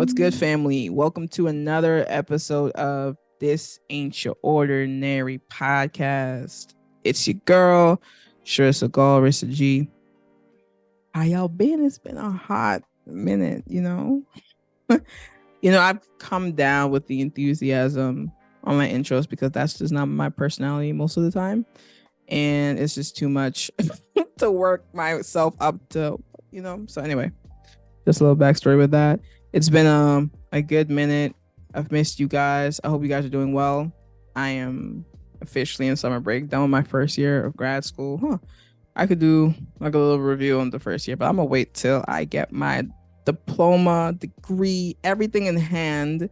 What's good, family? Welcome to another episode of This Ain't Your Ordinary podcast. It's your girl, Sharissa Gall, Rissa G. How y'all been? It's been a hot minute, I've come down with the enthusiasm on my intros because that's just not my personality most of the time. And it's just too much to work myself up to, So anyway, just a little backstory with that. It's been a good minute. I've missed you guys. I hope you guys are doing well. I am officially in summer break, done with my first year of grad school. I could do like a little review on the first year, but I'm gonna wait till I get my diploma, degree, everything in hand.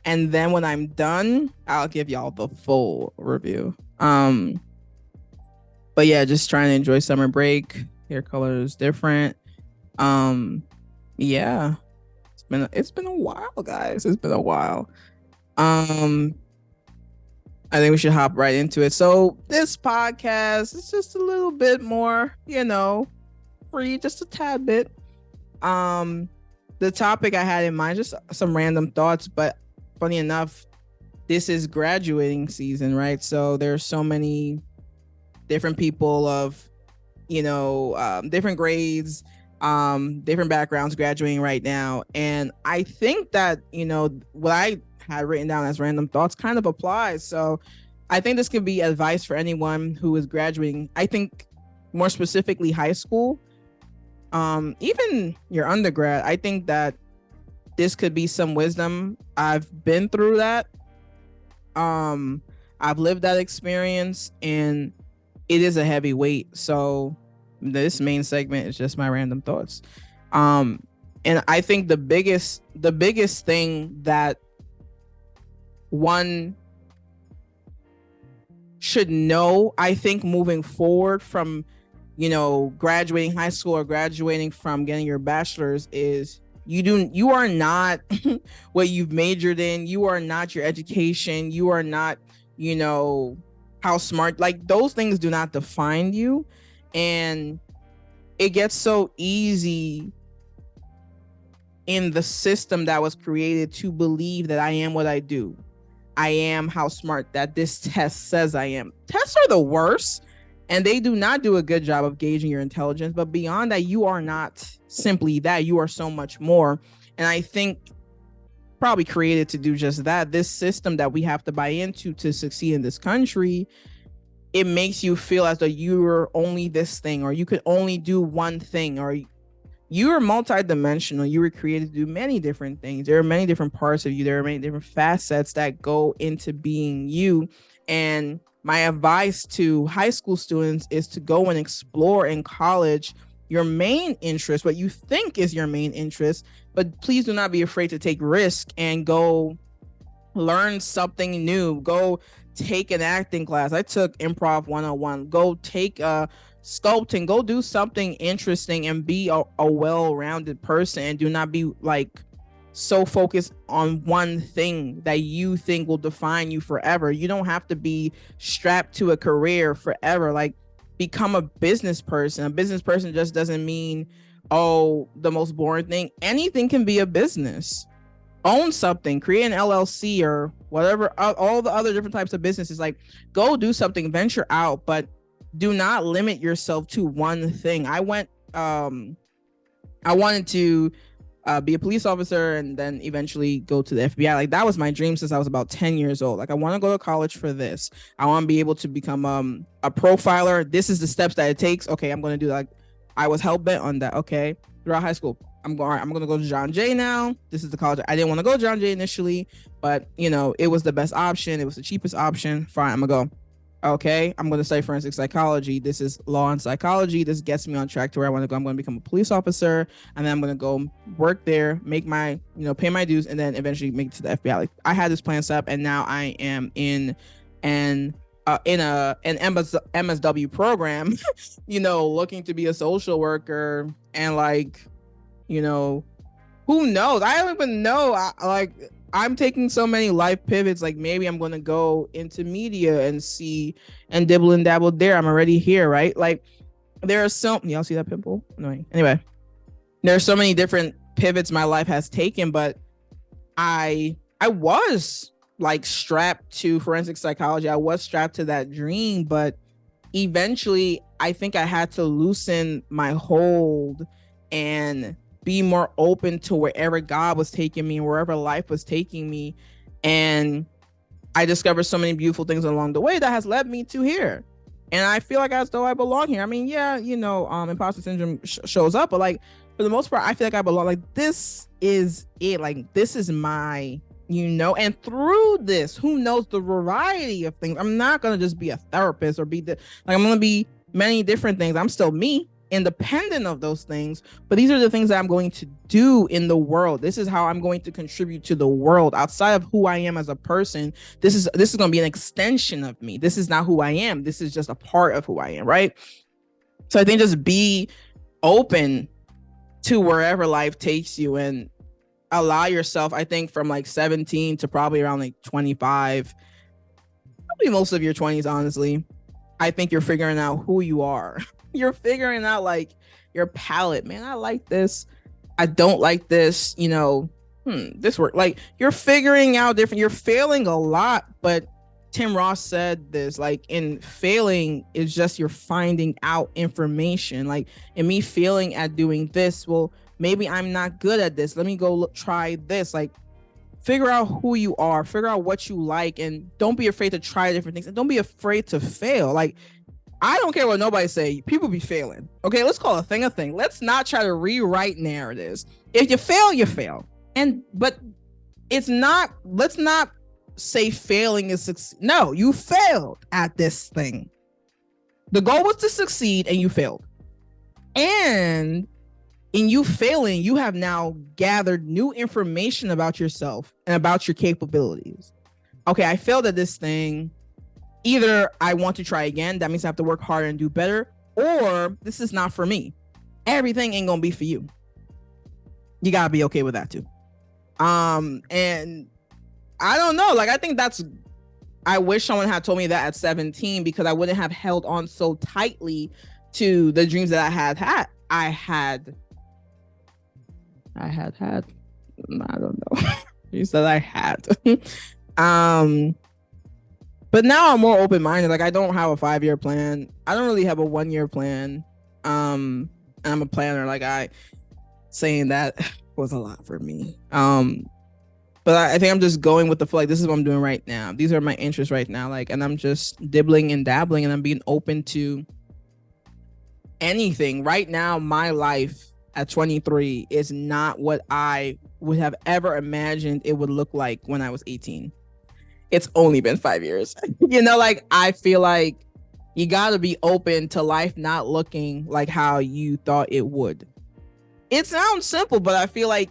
And then when I'm done, I'll give y'all the full review. But yeah, just trying to enjoy summer break. Hair color is different. Yeah. It's been a while, guys. It's been a while. I think we should hop right into it. So this podcast is just a little bit more, free, just a tad bit. The topic I had in mind, just some random thoughts, but funny enough, this is graduating season, right? So there's so many different people of, different grades, different backgrounds graduating right now. And I think that, what I had written down as random thoughts kind of applies. So I think this could be advice for anyone who is graduating. I think more specifically high school, even your undergrad. I think that this could be some wisdom. I've been through that. I've lived that experience, and it is a heavy weight. So this main segment is just my random thoughts. And I think the biggest thing that one should know, I think, moving forward from, graduating high school or graduating from getting your bachelor's is you are not what you've majored in. You are not your education. You are not, how smart, like those things do not define you. And it gets so easy in the system that was created to believe that I am what I do. I am how smart that this test says I am. Tests are the worst, and they do not do a good job of gauging your intelligence. But beyond that, you are not simply that. You are so much more. And I think probably created to do just that. This system that we have to buy into to succeed in this country, it makes you feel as though you're only this thing, or you could only do one thing, or you are multidimensional. You were created to do many different things. There are many different parts of you. There are many different facets that go into being you. And my advice to high school students is to go and explore in college your main interest, what you think is your main interest, but please do not be afraid to take risk and go learn something new. Go take an acting class. I took improv 101. Go take sculpting. Go do something interesting and be a well-rounded person, and do not be like so focused on one thing that you think will define you forever. You don't have to be strapped to a career forever. Like, become a business person. A business person just doesn't mean, the most boring thing. Anything can be a business. Own something, create an LLC or whatever, all the other different types of businesses. Like, go do something, venture out, but do not limit yourself to one thing. I wanted to be a police officer and then eventually go to the FBI. Like, that was my dream since I was about 10 years old. Like, I want to go to college for this. I want to be able to become a profiler. This is the steps that it takes. Okay, I'm going to do that. Like, I was hell bent on that. Okay, throughout high school, I'm going to go to John Jay now. This is the college. I didn't want to go to John Jay initially, but it was the best option. It was the cheapest option. Fine, I'm going to go. Okay, I'm going to study forensic psychology. This is law and psychology. This gets me on track to where I want to go. I'm going to become a police officer, and then I'm going to go work there, make my, pay my dues, and then eventually make it to the FBI. Like, I had this plan set up, and now I am in an MSW program, looking to be a social worker, and who knows? I don't even know. I'm taking so many life pivots. Like, maybe I'm going to go into media and see and dibble and dabble there. I'm already here, right? Like, there are y'all see that pimple? Annoying. Anyway, there are so many different pivots my life has taken, but I was like strapped to forensic psychology. I was strapped to that dream, but eventually I think I had to loosen my hold and be more open to wherever God was taking me, wherever life was taking me. And I discovered so many beautiful things along the way that has led me to here. And I feel like as though I belong here. I mean, yeah, imposter syndrome shows up, but like for the most part, I feel like I belong. Like this is it. Like this is my, and through this, who knows the variety of things. I'm not gonna just be a therapist or I'm gonna be many different things. I'm still me, independent of those things, but these are the things that I'm going to do in the world. This is how I'm going to contribute to the world outside of who I am as a person. This is going to be an extension of me. This is not who I am. This is just a part of who I am, right? So I think just be open to wherever life takes you and allow yourself, I think from like 17 to probably around like 25, probably most of your 20s, honestly, I think you're figuring out who you are. You're figuring out like your palette. Man, I like this. I don't like this. This work. Like you're figuring out different. You're failing a lot, but Tim Ross said this. Like in failing is just you're finding out information. Like in me failing at doing this, well, maybe I'm not good at this. Let me go try this. Like figure out who you are. Figure out what you like, and don't be afraid to try different things. And don't be afraid to fail. Like I don't care what nobody say. People be failing. Okay, let's call a thing a thing. Let's not try to rewrite narratives. If you fail, you fail. But it's not. Let's not say failing is success. No, you failed at this thing. The goal was to succeed, and you failed. And in you failing, you have now gathered new information about yourself and about your capabilities. Okay, I failed at this thing. Either I want to try again, that means I have to work harder and do better, or this is not for me. Everything ain't gonna be for you. You gotta be okay with that too. And I don't know, like I think I wish someone had told me that at 17, because I wouldn't have held on so tightly to the dreams that I had. I don't know. You said I had. But now I'm more open-minded. Like I don't have a 5-year plan. I don't really have a 1-year plan. And I'm a planner. Like saying that was a lot for me. But I think I'm just going with the flow. Like this is what I'm doing right now. These are my interests right now. Like, and I'm just dibbling and dabbling, and I'm being open to anything. Right now, my life at 23 is not what I would have ever imagined it would look like when I was 18. It's only been 5 years. Like I feel like you got to be open to life not looking like how you thought it would. It sounds simple, but I feel like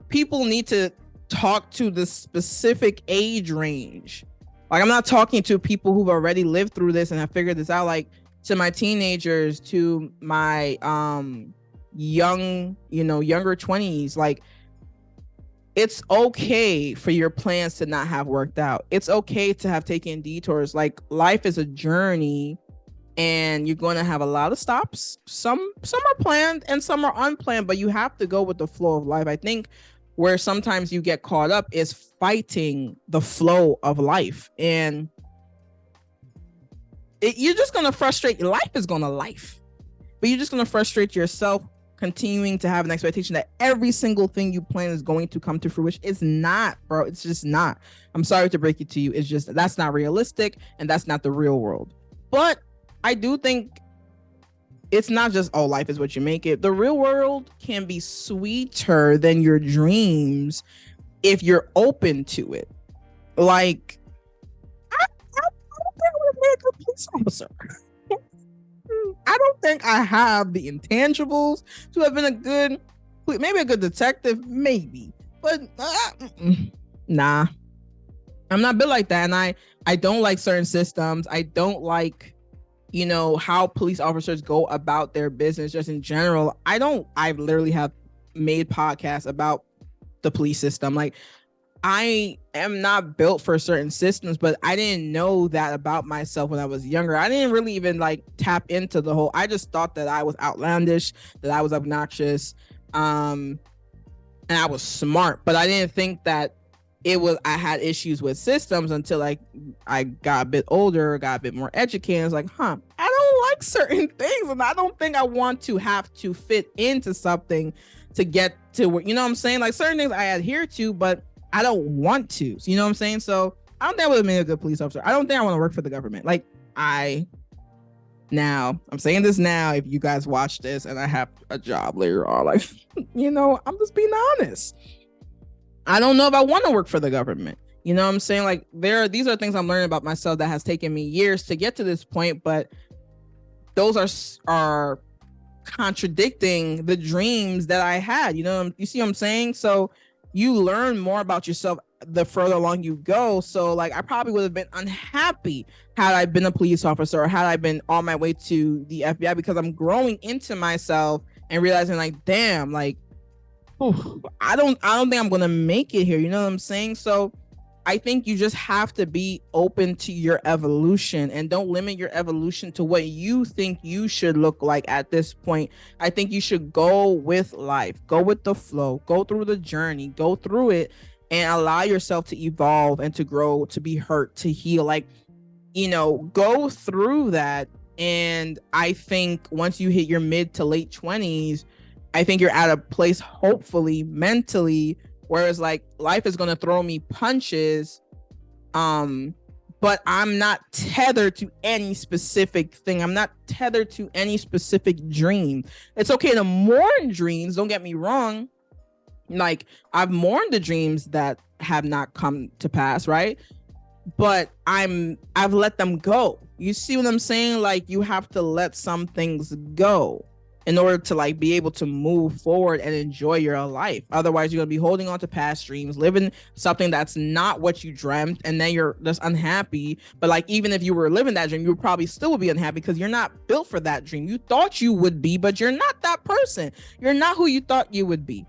people need to talk to the specific age range. Like I'm not talking to people who've already lived through this and have figured this out. Like to my teenagers, to my younger 20s, like it's okay for your plans to not have worked out. It's okay to have taken detours. Like life is a journey, and you're going to have a lot of stops. Some are planned and some are unplanned, but you have to go with the flow of life. I think where sometimes you get caught up is fighting the flow of life, and you're just going to frustrate. Life is going to life, but you're just going to frustrate yourself, continuing to have an expectation that every single thing you plan is going to come to fruition. It's not, bro. It's just not. I'm sorry to break it to you. It's just, that's not realistic, and that's not the real world. But I do think it's not just, oh, life is what you make it. The real world can be sweeter than your dreams if you're open to it. Like, I don't think I would have been a good police officer. I don't think I have the intangibles to have been maybe a good detective, maybe, but nah, I'm not built like that. And I don't like certain systems. I don't like, how police officers go about their business just in general. I literally have made podcasts about the police system. Like I am not built for certain systems, but I didn't know that about myself when I was younger. I didn't really even like tap into the whole, I just thought that I was outlandish, that I was obnoxious. and I was smart, but I didn't think that I had issues with systems until like I got a bit older, got a bit more educated. I was like, I don't like certain things, and I don't think I want to have to fit into something to get to where, you know what I'm saying? Like certain things I adhere to, but I don't want to. You know what I'm saying? So I don't think I would have been a good police officer. I don't think I want to work for the government. Like I'm saying this now, if you guys watch this and I have a job later on, like, I'm just being honest. I don't know if I want to work for the government. You know what I'm saying? Like these are things I'm learning about myself that has taken me years to get to this point, but those are contradicting the dreams that I had. You see what I'm saying? So you learn more about yourself the further along you go. So like I probably would have been unhappy had I been a police officer or had I been on my way to the FBI, because I'm growing into myself and realizing like, damn, like, I don't think I'm gonna make it here. You know what I'm saying? So I think you just have to be open to your evolution and don't limit your evolution to what you think you should look like at this point. I think you should go with life, go with the flow, go through the journey, go through it and allow yourself to evolve and to grow, to be hurt, to heal. Like, go through that. And I think once you hit your mid to late 20s, I think you're at a place, hopefully mentally, whereas like life is going to throw me punches, but I'm not tethered to any specific thing. I'm not tethered to any specific dream. It's okay to mourn dreams, don't get me wrong. Like I've mourned the dreams that have not come to pass, right? But I've let them go. You see what I'm saying? Like you have to let some things go in order to like be able to move forward and enjoy your life. Otherwise, you're gonna be holding on to past dreams, living something that's not what you dreamt, and then you're just unhappy. But like, even if you were living that dream, you would probably still be unhappy because you're not built for that dream. You thought you would be, but you're not that person. You're not who you thought you would be.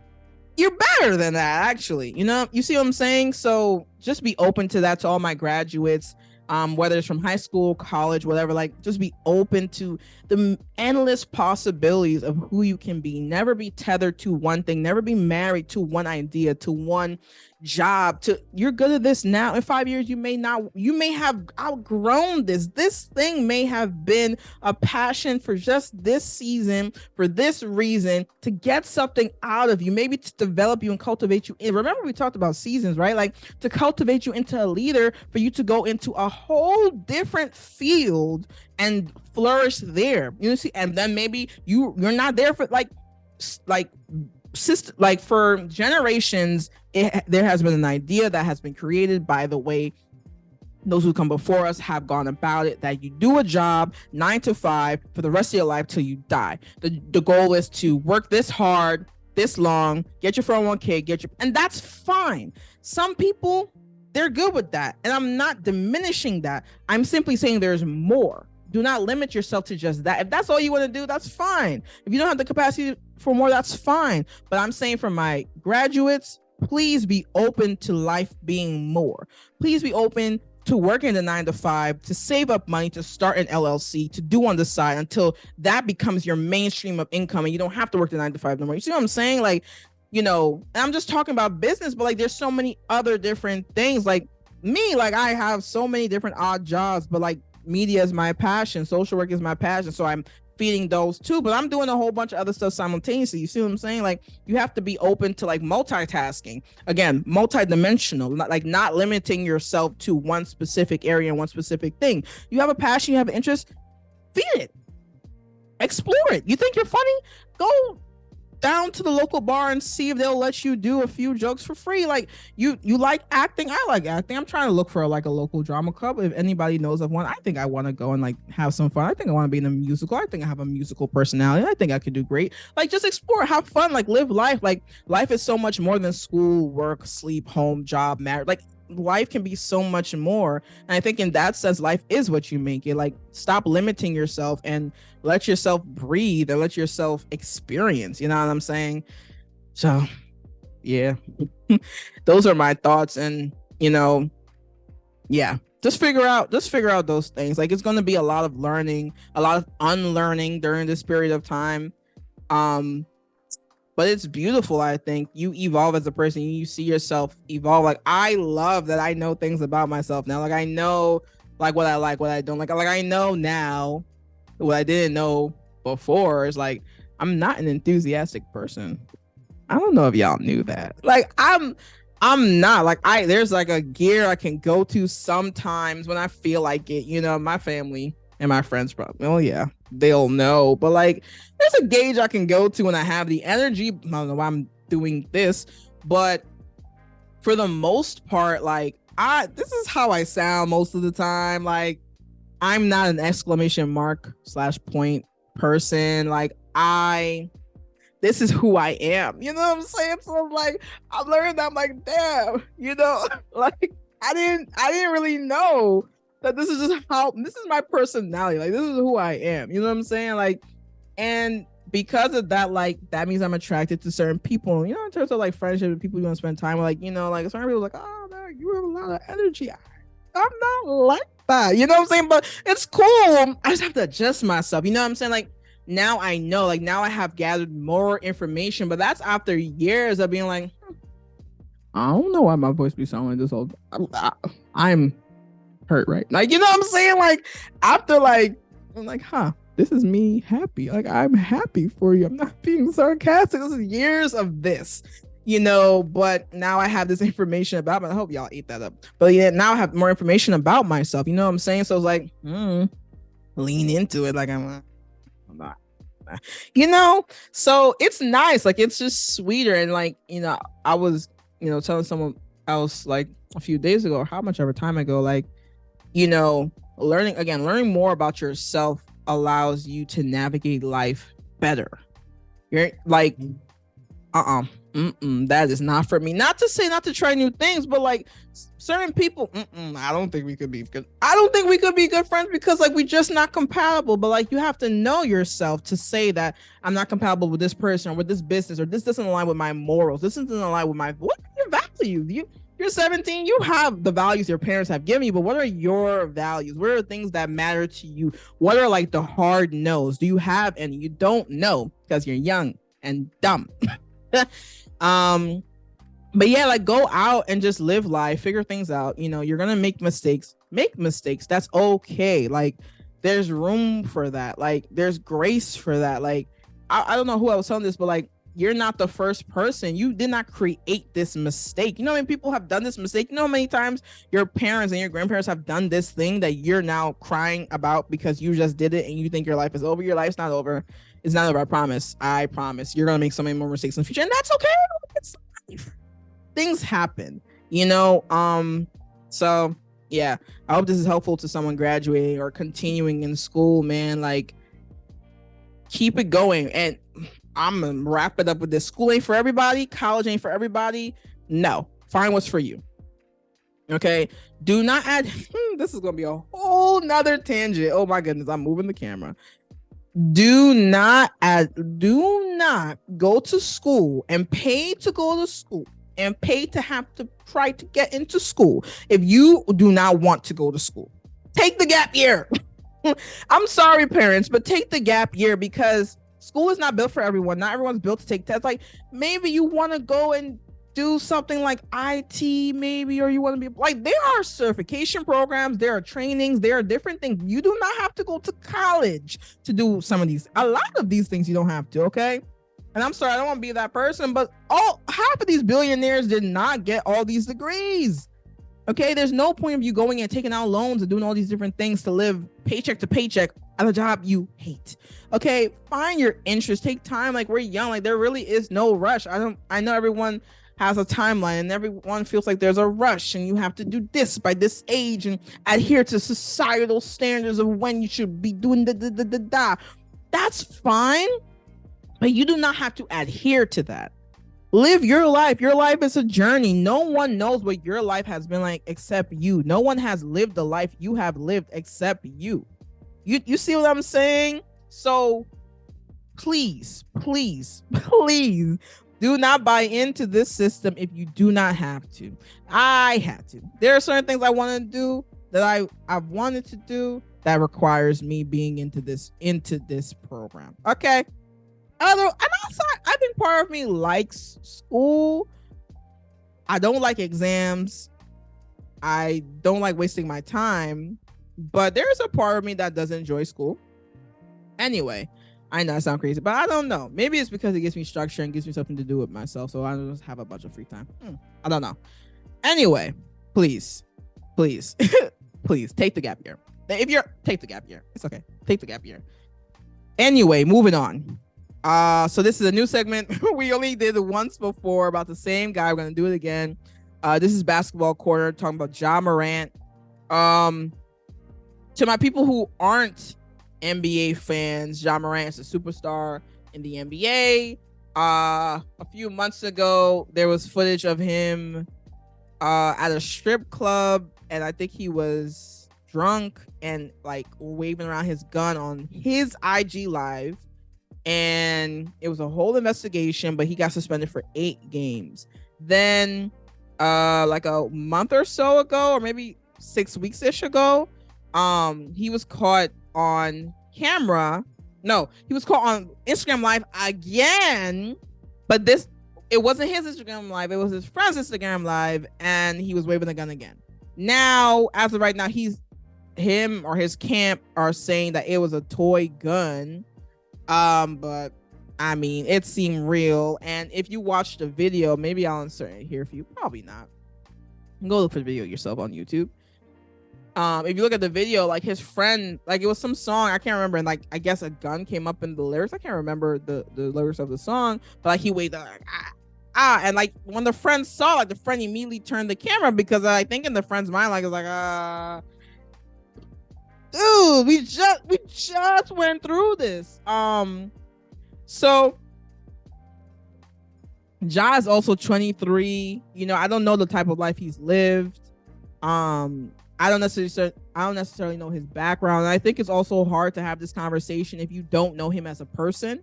You're better than that, actually. You see what I'm saying? So just be open to that, to all my graduates. Whether it's from high school, college, whatever, like just be open to the endless possibilities of who you can be. Never be tethered to one thing, never be married to one idea, to one job. You're good at this now. In 5 years, you may have outgrown this thing may have been a passion for just this season, for this reason, to get something out of you, maybe to develop you and cultivate you. Remember, we talked about seasons, right? Like to cultivate you into a leader, for you to go into a whole different field and flourish there. You see, and then maybe you're not there for like for generations. There has been an idea that has been created by the way those who come before us have gone about it, that you do a job 9 to 5 for the rest of your life till you die. The goal is to work this hard, this long, get your 401k, and that's fine. Some people, they're good with that, and I'm not diminishing that. I'm simply saying there's more. Do not limit yourself to just that. If that's all you want to do, that's fine. If you don't have the capacity for more, that's fine. But I'm saying for my graduates, please be open to life being more. Please be open to working the 9 to 5, to save up money, to start an LLC, to do on the side until that becomes your mainstream of income and you don't have to work the 9 to 5 no more. You see what I'm saying? Like, and I'm just talking about business, but like there's so many other different things. Like me, like I have so many different odd jobs, but like media is my passion, social work is my passion, so I'm feeding those too, but I'm doing a whole bunch of other stuff simultaneously. You see what I'm saying? Like you have to be open to like multitasking, again, multidimensional, not limiting yourself to one specific area and one specific thing. You have a passion, you have an interest, feed it, explore it. You think you're funny, go down to the local bar and see if they'll let you do a few jokes for free. Like you like acting, I like acting. I'm trying to look for like a local drama club. If anybody knows of one, I think I want to go and like have some fun. I think I want to be in a musical. I think I have a musical personality. I think I could do great. Like just explore, have fun, like live life. Like life is so much more than school, work, sleep, home, job, marriage. Like life can be so much more. And I think in that sense, life is what you make it. Like stop limiting yourself and let yourself breathe and let yourself experience. You know what I'm saying? So yeah, those are my thoughts. And yeah, just figure out those things. Like it's going to be a lot of learning, a lot of unlearning during this period of time. but it's beautiful. I think you evolve as a person. You see yourself evolve. Like, I love that I know things about myself now. Like, I know like what I don't like. Like, I know now what I didn't know before. Is like, I'm not an enthusiastic person. I don't know if y'all knew that. Like, I'm not. Like, there's like a gear I can go to sometimes when I feel like it. You know, my family and my friends probably, oh yeah, they'll know. But like, there's a gauge I can go to when I have the energy. I don't know why I'm doing this, but for the most part, like, this is how I sound most of the time. Like, I'm not an exclamation mark / point person. Like, this is who I am. You know what I'm saying? So I'm like, I'm learning that. I'm like, damn, you know, like, I didn't really know that this is my personality. Like, this is who I am. You know what I'm saying? Like, and because of that, like, that means I'm attracted to certain people, you know, in terms of like friendship and people you want to spend time with. Like, you know, like certain people like, oh man, you have a lot of energy. I'm not like that. You know what I'm saying? But it's cool. I just have to adjust myself. You know what I'm saying? Like, now I know, like, now I have gathered more information, but that's after years of being like, I don't know why my voice be sounding like this all. I'm hurt, right? Like, you know what I'm saying? Like, after, like, I'm like, this is me happy. Like, I'm happy for you. I'm not being sarcastic. This is years of this, you know, but now I have this information about me. I hope y'all eat that up. But yeah, now I have more information about myself. You know what I'm saying? So it's like, lean into it. Like, I'm not, you know, so it's nice. Like, it's just sweeter. And like, you know, I was, you know, telling someone else like a few days ago, or how much ever time ago, like, you know, learning more about yourself allows you to navigate life better. You're like, that is not for me. Not to say not to try new things, but like certain people, I don't think we could be good. I don't think we could be good friends because like we just not compatible. But like, you have to know yourself to say that I'm not compatible with this person or with this business, or this doesn't align with my morals. This doesn't align with what are your values? You're 17, you have the values your parents have given you, but what are your values? What are the things that matter to you? What are like the hard no's? Do you have any? You don't know because you're young and dumb. But yeah, like, go out and just live life, figure things out. You know, you're gonna make mistakes. That's okay. Like, there's room for that. Like, there's grace for that. Like, I don't know who I was telling this, but like, you're not the first person. You did not create this mistake. You know how many people have done this mistake? You know how many times your parents and your grandparents have done this thing that you're now crying about because you just did it and you think your life is over. Your life's not over. It's not over. I promise. You're going to make so many more mistakes in the future, and that's okay. It's life. Things happen, you know? So yeah, I hope this is helpful to someone graduating or continuing in school, man. Like, keep it going. And I'm gonna wrap it up with this. School ain't for everybody. College ain't for everybody. No, find what's for you. Okay. Do not add. This is gonna be a whole nother tangent. Oh my goodness, I'm moving the camera. Do not go to school and pay to go to school and pay to have to try to get into school if you do not want to go to school. Take the gap year. I'm sorry, parents, but take the gap year, because school is not built for everyone. Not everyone's built to take tests. Like, maybe you want to go and do something like IT, maybe, or you want to be like, there are certification programs, there are trainings, there are different things. You do not have to go to college to do some of these. A lot of these things you don't have to, okay? And I'm sorry, I don't want to be that person, but half of these billionaires did not get all these degrees. Okay, there's no point of you going and taking out loans and doing all these different things to live paycheck to paycheck at a job you hate. Okay, find your interest, take time. Like, we're young, like, there really is no rush. I know everyone has a timeline and everyone feels like there's a rush and you have to do this by this age and adhere to societal standards of when you should be doing da. That's fine, but you do not have to adhere to that. Live your life. Your life is a journey. No one knows what your life has been like except you. No one has lived the life you have lived except you. You see what I'm saying? So please do not buy into this system if you do not have to. I had to. There are certain things I want to do that I've wanted to do that requires me being into this program. Okay. Although I've been part of me likes school. I don't like exams. I don't like wasting my time, but there's a part of me that does enjoy school. Anyway, I know I sound crazy, but I don't know. Maybe it's because it gives me structure and gives me something to do with myself, so I just have a bunch of free time. I don't know. Anyway, please, please take the gap year. If you're take the gap year, it's okay. Take the gap year. Anyway, moving on. So this is a new segment. We only did it once before about the same guy. We're gonna do it again. This is Basketball Corner, talking about Ja Morant. To my people who aren't NBA fans, Ja Morant is a superstar in the NBA. A few months ago, there was footage of him at a strip club, and I think he was drunk and like waving around his gun on his IG live. And it was a whole investigation, but he got suspended for 8 games. Then like a month or so ago, or maybe 6 weeks-ish ago, he was caught on camera. No, he was caught on Instagram Live again, but it wasn't his Instagram Live, it was his friend's Instagram Live, and he was waving the gun again. Now, as of right now, him or his camp are saying that it was a toy gun. But I mean, it seemed real. And if you watch the video, maybe I'll insert it here for you. Probably not. Go look for the video yourself on YouTube. If you look at the video, like his friend, like it was some song, I can't remember, and like I guess a gun came up in the lyrics. I can't remember the lyrics of the song, but like he waved like and like when the friend saw, like the friend immediately turned the camera, because I think in the friend's mind, like it's like dude, we just went through this. So Ja is also 23. You know, I don't know the type of life he's lived. I don't necessarily know his background. And I think it's also hard to have this conversation if you don't know him as a person,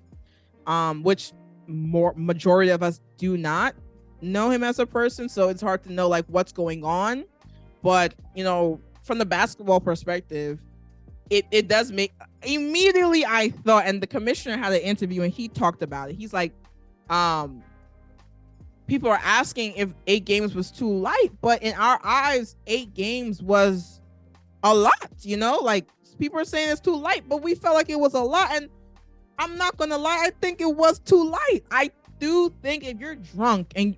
which majority of us do not know him as a person. So it's hard to know like what's going on. But you know, from the basketball perspective, it does make immediately I thought, and the commissioner had an interview and he talked about it. He's like, people are asking if 8 games was too light, but in our eyes, 8 games was a lot, you know, like people are saying it's too light, but we felt like it was a lot. And I'm not gonna lie, I think it was too light. I do think if you're drunk, and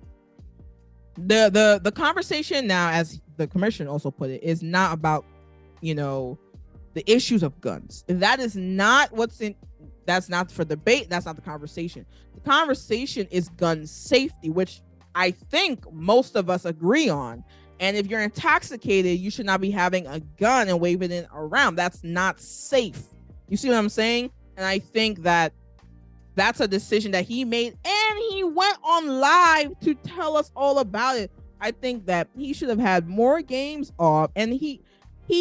the conversation now, as the commissioner also put it, is not about, you know, the issues of guns. That is not that's not for debate. That's not the conversation. The conversation is gun safety, which I think most of us agree on. And if you're intoxicated, you should not be having a gun and waving it around. That's not safe. You see what I'm saying? And I think that that's a decision that he made, and he went on live to tell us all about it. I think that he should have had more games off, and he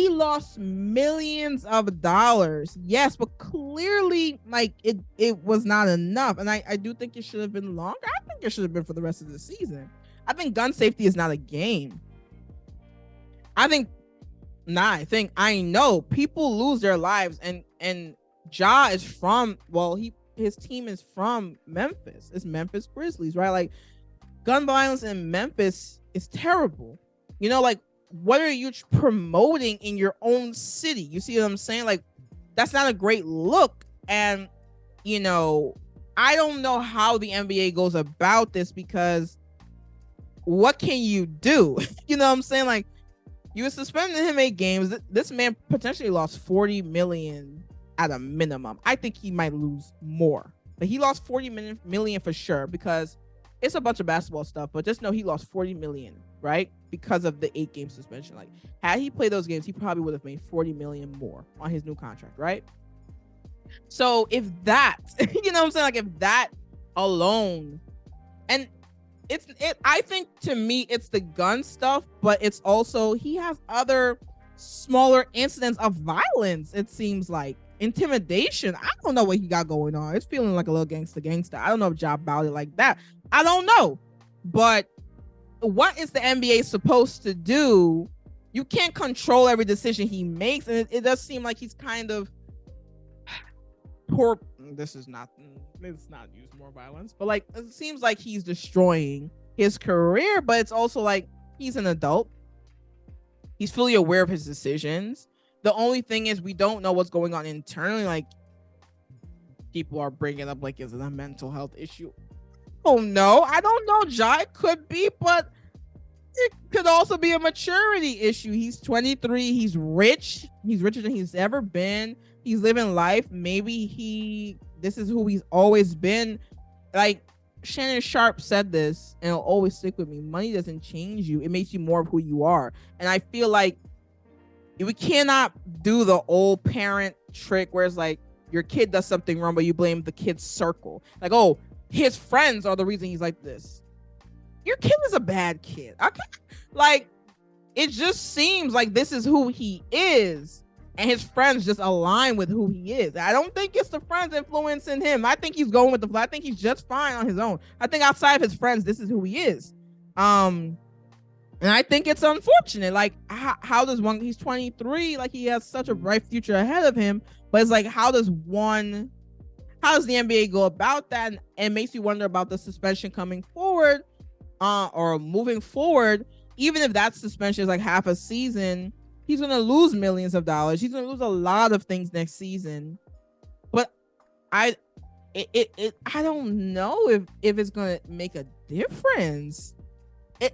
lost millions of dollars. Yes, but clearly, like, it was not enough. And I do think it should have been longer. I think it should have been for the rest of the season. I think gun safety is not a game. I know people lose their lives, and Ja is from, well, his team is from Memphis. It's Memphis Grizzlies, right? Like, gun violence in Memphis is terrible. You know, like, what are you promoting in your own city? You see what I'm saying? Like, that's not a great look. And, you know, I don't know how the NBA goes about this, because what can you do? You know what I'm saying? Like, you were suspending him 8 games. This man potentially lost 40 million at a minimum. I think he might lose more, but he lost 40 million for sure, because it's a bunch of basketball stuff, but just know he lost 40 million, right? Because of the 8-game suspension. Like, had he played those games, he probably would have made 40 million more on his new contract, right? So if that, you know what I'm saying? Like, if that alone, and I think, to me, it's the gun stuff, but it's also, he has other smaller incidents of violence. It seems like intimidation. I don't know what he got going on. It's feeling like a little gangster. I don't know if Ja about it like that. I don't know. But what is the NBA supposed to do? You can't control every decision he makes. And it does seem like he's kind of, this is not, let's not use more violence, but like it seems like he's destroying his career, but it's also like he's an adult. He's fully aware of his decisions. The only thing is we don't know what's going on internally. Like people are bringing up like, is it a mental health issue? Oh no, I don't know, Ja. It could be, but it could also be a maturity issue. He's 23. He's rich. He's richer than he's ever been. He's living life. Maybe this is who he's always been. Like Shannon Sharp said this, and it'll always stick with me. Money doesn't change you. It makes you more of who you are. And I feel like we cannot do the old parent trick where it's like your kid does something wrong, but you blame the kid's circle. Like, oh, his friends are the reason he's like this. Your kid is a bad kid. Okay? Like, it just seems like this is who he is, and his friends just align with who he is. I don't think it's the friends influencing him. I think he's going with the flow. I think he's just fine on his own. I think outside of his friends, this is who he is. And I think it's unfortunate. Like, how does one? He's 23. Like, he has such a bright future ahead of him. But it's like, how does the NBA go about that? And it makes you wonder about the suspension coming forward, or moving forward. Even if that suspension is like half a season, he's gonna lose millions of dollars. He's gonna lose a lot of things next season. But I don't know if it's gonna make a difference.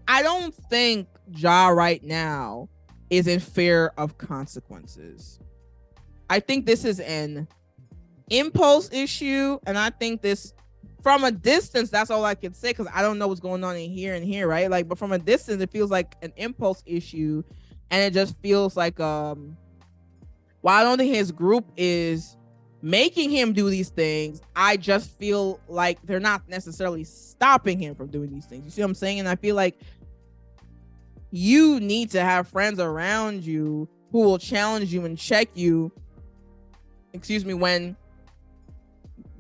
I don't think Ja right now is in fear of consequences. I think this is an impulse issue, and I think this, from a distance, that's all I can say because I don't know what's going on in here and here, right? Like, but from a distance, it feels like an impulse issue, and it just feels like while I don't think his group is making him do these things, I just feel like they're not necessarily stopping him from doing these things. You see what I'm saying? And I feel like you need to have friends around you who will challenge you and check you, when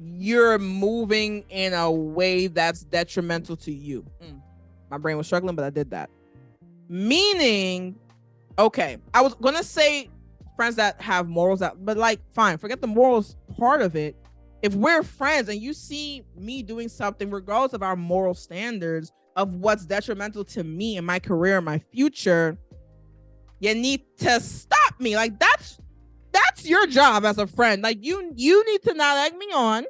you're moving in a way that's detrimental to you. My brain was struggling, but I did that. Meaning, okay, I was gonna say friends that have morals, but like, fine, forget the morals part of it. If we're friends and you see me doing something, regardless of our moral standards, of what's detrimental to me and my career and my future, you need to stop me. Like, that's your job as a friend. Like, you need to not egg me on.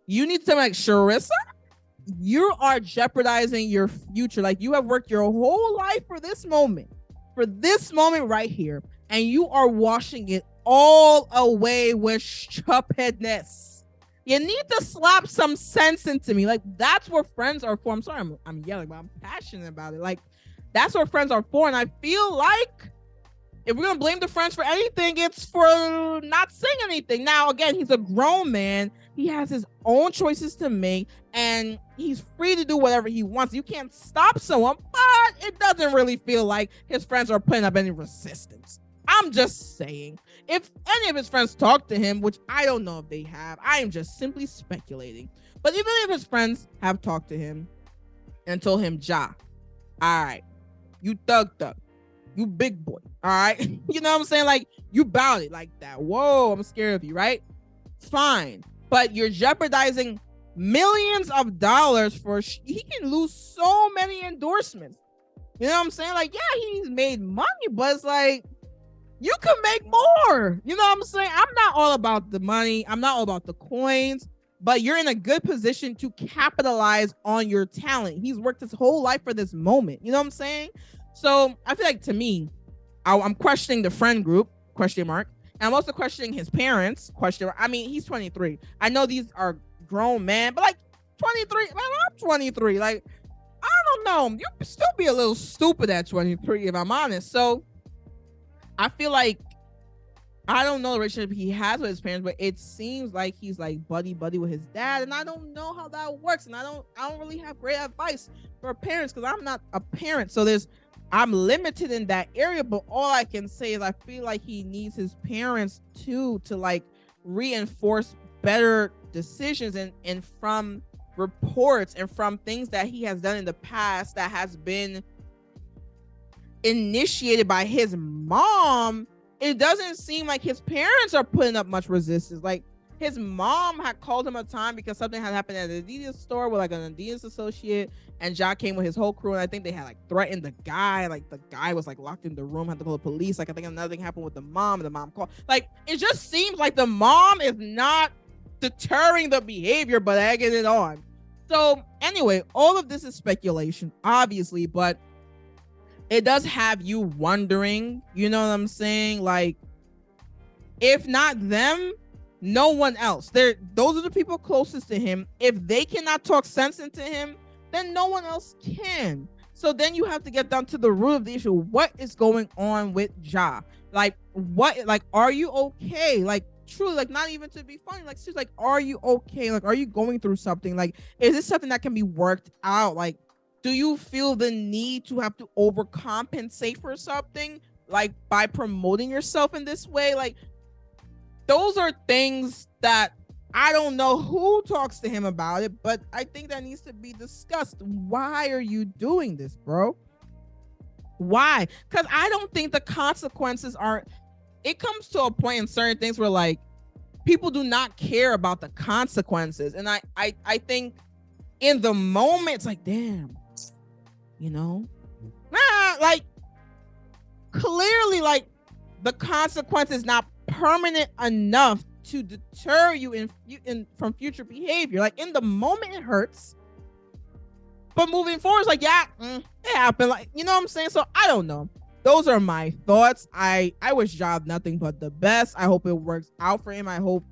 You need to like, Sharissa, you are jeopardizing your future. Like, you have worked your whole life for this moment right here, and you are washing it all away with stupidness. You need to slap some sense into me. Like, that's what friends are for. I'm sorry, I'm yelling, but I'm passionate about it. Like, that's what friends are for. And I feel like if we're gonna blame the friends for anything, it's for not saying anything. Now, again, he's a grown man. He has his own choices to make, and he's free to do whatever he wants. You can't stop someone, but it doesn't really feel like his friends are putting up any resistance. I'm just saying, if any of his friends talk to him, which I don't know if they have, I am just simply speculating. But even if his friends have talked to him and told him, Ja, all right, you thug, you big boy, all right? You know what I'm saying? Like, you bout it like that. Whoa, I'm scared of you, right? Fine. But you're jeopardizing millions of dollars he can lose so many endorsements. You know what I'm saying? Like, yeah, he's made money, but it's like, you can make more. You know what I'm saying? I'm not all about the money. I'm not all about the coins, but you're in a good position to capitalize on your talent. He's worked his whole life for this moment. You know what I'm saying? So I feel like, to me, I'm questioning the friend group, question mark. And I'm also questioning his parents, question mark. I mean, he's 23. I know these are grown men, but like 23, man, I'm 23. Like, I don't know. You could still be a little stupid at 23, if I'm honest. So I feel like, I don't know the relationship he has with his parents, but it seems like he's like buddy with his dad, and I don't know how that works. And I don't really have great advice for parents because I'm not a parent. So I'm limited in that area, but all I can say is I feel like he needs his parents too to like reinforce better decisions, and from reports and from things that he has done in the past that has been initiated by his mom, it doesn't seem like his parents are putting up much resistance. Like, his mom had called him a time because something had happened at an Adidas store with like an Adidas associate, and Ja came with his whole crew, and I think they had like threatened the guy. Like the guy was like locked in the room, had to call the police. Like I think another thing happened with the mom, and the mom called. Like it just seems like the mom is not deterring the behavior, but egging it on. So anyway, all of this is speculation, obviously, but it does have you wondering, you know what I'm saying? Like, if not them, no one else. Those are the people closest to him. If they cannot talk sense into him, then no one else can. So then you have to get down to the root of the issue. What is going on with Ja? Like, what, like, are you okay? Like, truly, like, not even to be funny, like, seriously, like, are you okay? Like, are you going through something? Like, is this something that can be worked out? Like, do you feel the need to have to overcompensate for something, like, by promoting yourself in this way? Like, those are things that I don't know who talks to him about it, but I think that needs to be discussed. Why are you doing this, bro? Why? Because I don't think the consequences aren't. It comes to a point in certain things where like people do not care about the consequences, and I think in the moment it's like, damn, you know, like clearly like the consequence is not permanent enough to deter you in from future behavior. Like in the moment it hurts, but moving forward it's like, yeah, it happened. Like, you know what I'm saying? So I don't know. Those are my thoughts. I wish Job nothing but the best. I hope it works out for him. I hope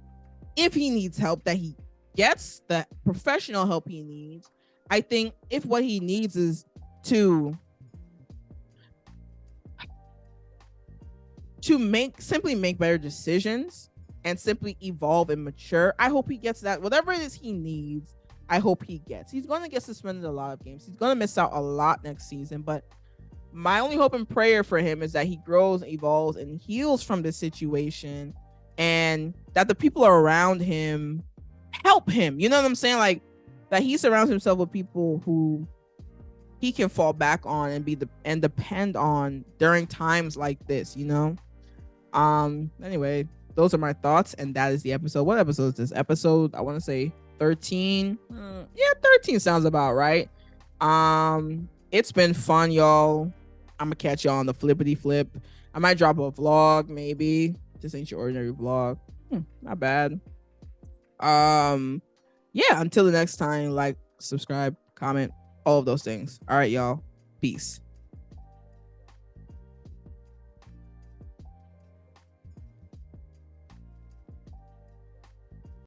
if he needs help that he gets the professional help he needs. I think if what he needs is to simply make better decisions and simply evolve and mature, I hope he gets that. Whatever it is he needs, I hope he gets. He's going to get suspended a lot of games. He's going to miss out a lot next season, but my only hope and prayer for him is that he grows, evolves, and heals from this situation, and that the people around him help him. You know what I'm saying? Like that he surrounds himself with people who he can fall back on and depend on during times like this, you know? Anyway, those are my thoughts, and that is the episode. What episode is this? Episode, I want to say 13. Yeah, 13 sounds about right. It's been fun, y'all. I'm gonna catch y'all on the flippity flip. I might drop a vlog, maybe. This ain't your ordinary vlog. Not bad. Yeah, until the next time, like, subscribe, comment, all of those things. All right, y'all. Peace.